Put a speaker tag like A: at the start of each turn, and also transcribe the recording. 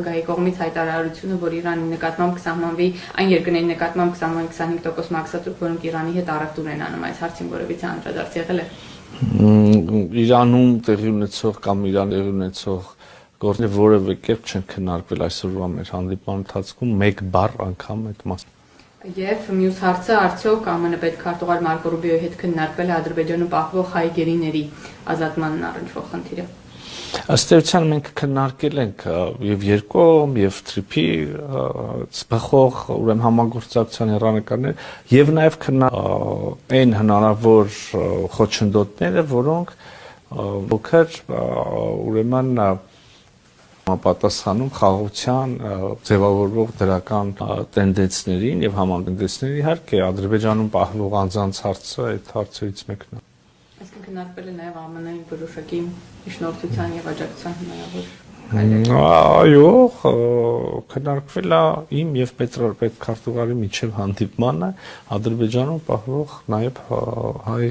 A: Գայի կողմից հայտարարությունը, որ Իրանի նկատմամբ կսահմանվի այն երկրների նկատմամբ կսահմանվի 25% մաքսատուր, որոնք Իրանի հետ առևտուր են անում, այս հարցին որևիցե անդրադարձ եղել է։
B: Իրանում տեղի ունեցող կամ Իրան տեղի ունեցող գործը որևէ կերպ չեն քննարկվել այսօրվա մեր հանդիպման ընթացքում մեկ բառ անգամ այդ մասը։
A: Եվ մյուս հարցը արդյոք ԱՄՆ պետքարտուղար Մարկո Ռուբիոյի հետ քննարկվել է Ադրբեջանում պահվող հայ գերիների ազատմանն առնչվող խնդիրը։
B: Ըստ էության մենք քննարկել ենք եւ երկկողմ եւ թրիփի սփխող ուրեմն համագործակցության հեռանկարներ եւ նաեւ այն հնարավոր խոչընդոտները, որոնք փոքր ուրեմն համապատասխանում խաղաղության ձևավորվող դրական տենդենսներին եւ համատենդենսների իհարկե Ադրբեջանում պահվող անձանց հարցը այդ հարցերից մեկն է։
A: Այսինքն քննարկվել է նաև ԱՄՆ-ի որոշակի միջնորդության եւ աջակցության հնարավոր։
B: Այո, քննարկվել է իմ եւ պետքարտուղարի միջև հանդիպմանը Ադրբեջանում պահվող նաեւ հայ